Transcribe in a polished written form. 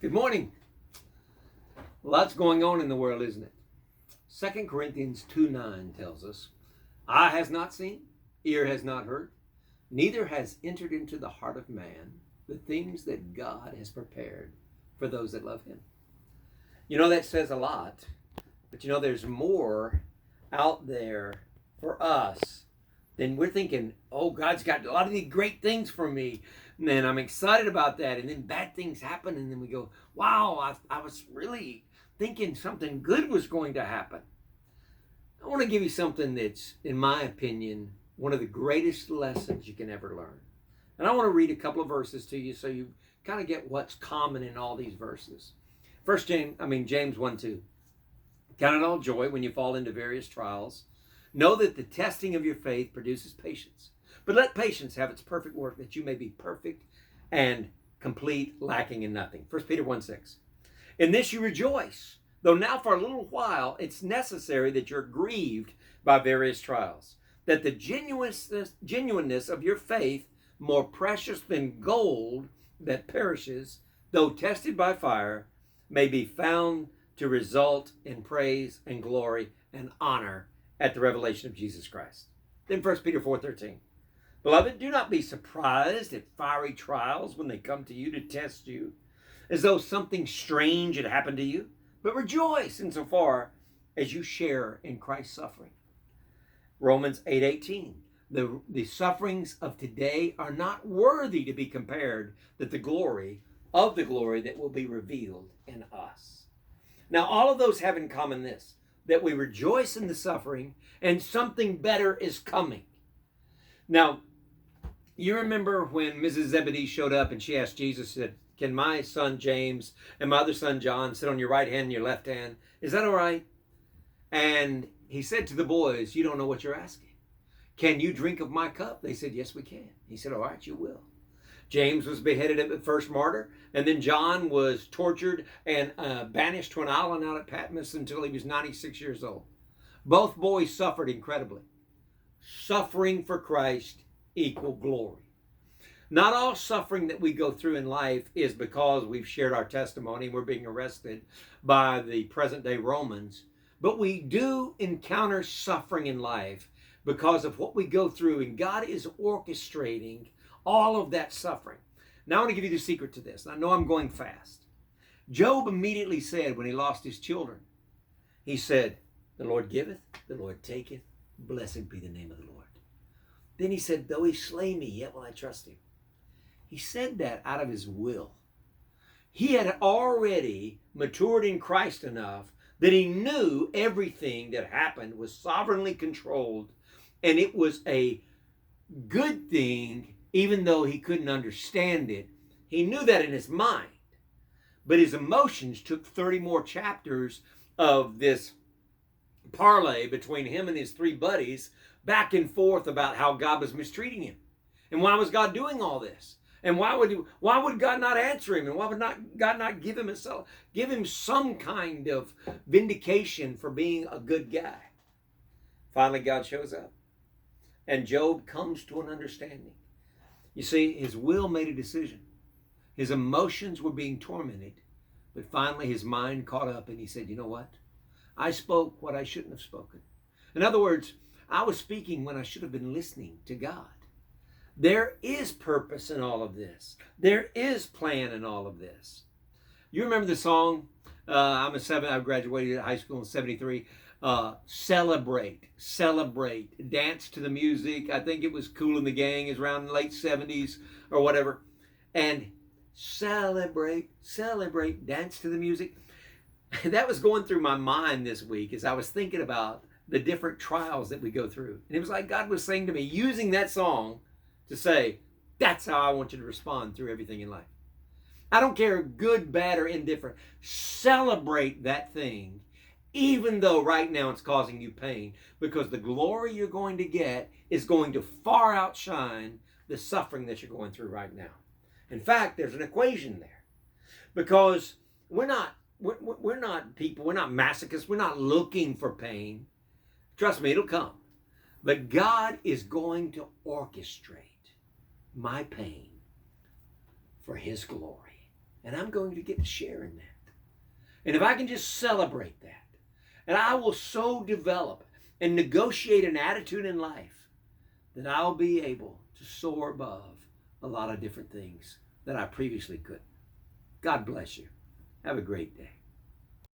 Good morning. Lots going on in the world, isn't it? 2 Corinthians 2:9 tells us, eye has not seen, ear has not heard, neither has entered into the heart of man the things that God has prepared for those that love him. You know, that says a lot, but there's more out there for us than we're thinking, oh, God's got a lot of these great things for me, and I'm excited about that, and then bad things happen, and then we go, wow, I was really thinking something good was going to happen. I want to give you something that's, in my opinion, one of the greatest lessons you can ever learn. And I want to read a couple of verses to you so you kind of get what's common in all these verses. James 1:2. Count it all joy when you fall into various trials. Know that the testing of your faith produces patience. But let patience have its perfect work, that you may be perfect and complete, lacking in nothing. 1 Peter 1:6. In this you rejoice, though now for a little while it's necessary that you're grieved by various trials, that the genuineness of your faith, more precious than gold that perishes, though tested by fire, may be found to result in praise and glory and honor at the revelation of Jesus Christ. Then 1 Peter 4:13. Beloved, do not be surprised at fiery trials when they come to you to test you, as though something strange had happened to you, but rejoice insofar as you share in Christ's suffering. Romans 8:18. The sufferings of today are not worthy to be compared to the glory that will be revealed in us. Now, all of those have in common this, that we rejoice in the suffering and something better is coming. Now, you remember when Mrs. Zebedee showed up and she asked Jesus, said, can my son James and my other son John sit on your right hand and your left hand? Is that all right? And he said to the boys, you don't know what you're asking. Can you drink of my cup? They said, yes, we can. He said, all right, you will. James was beheaded at the first martyr, and then John was tortured and banished to an island out at Patmos until he was 96 years old. Both boys suffered incredibly. Suffering for Christ equal glory. Not all suffering that we go through in life is because we've shared our testimony and we're being arrested by the present day Romans, but we do encounter suffering in life because of what we go through, and God is orchestrating all of that suffering. Now I want to give you the secret to this. I know I'm going fast. Job immediately said when he lost his children, he said, the Lord giveth, the Lord taketh, blessed be the name of the Lord. Then he said, though he slay me, yet will I trust him. He said that out of his will. He had already matured in Christ enough that he knew everything that happened was sovereignly controlled, and it was a good thing. Even though he couldn't understand it, he knew that in his mind. But his emotions took 30 more chapters of this parlay between him and his three buddies, back and forth about how God was mistreating him. And why was God doing all this? And why would God not answer him? And why would God not give him some kind of vindication for being a good guy? Finally, God shows up. And Job comes to an understanding. You see, his will made a decision. His emotions were being tormented. But finally, his mind caught up and he said, you know what? I spoke what I shouldn't have spoken. In other words, I was speaking when I should have been listening to God. There is purpose in all of this. There is plan in all of this. You remember the song? I graduated high school in 73. Celebrate, dance to the music. I think it was Kool and the Gang, is around the late 70s or whatever. And celebrate, dance to the music. That was going through my mind this week as I was thinking about the different trials that we go through. And it was like God was saying to me, using that song to say, that's how I want you to respond through everything in life. I don't care, good, bad, or indifferent. Celebrate that thing, even though right now it's causing you pain, because the glory you're going to get is going to far outshine the suffering that you're going through right now. In fact, there's an equation there, because we're not people, we're not masochists, we're not looking for pain. Trust me, it'll come. But God is going to orchestrate my pain for his glory. And I'm going to get to share in that. And if I can just celebrate that, and I will so develop and negotiate an attitude in life that I'll be able to soar above a lot of different things that I previously couldn't. God bless you. Have a great day.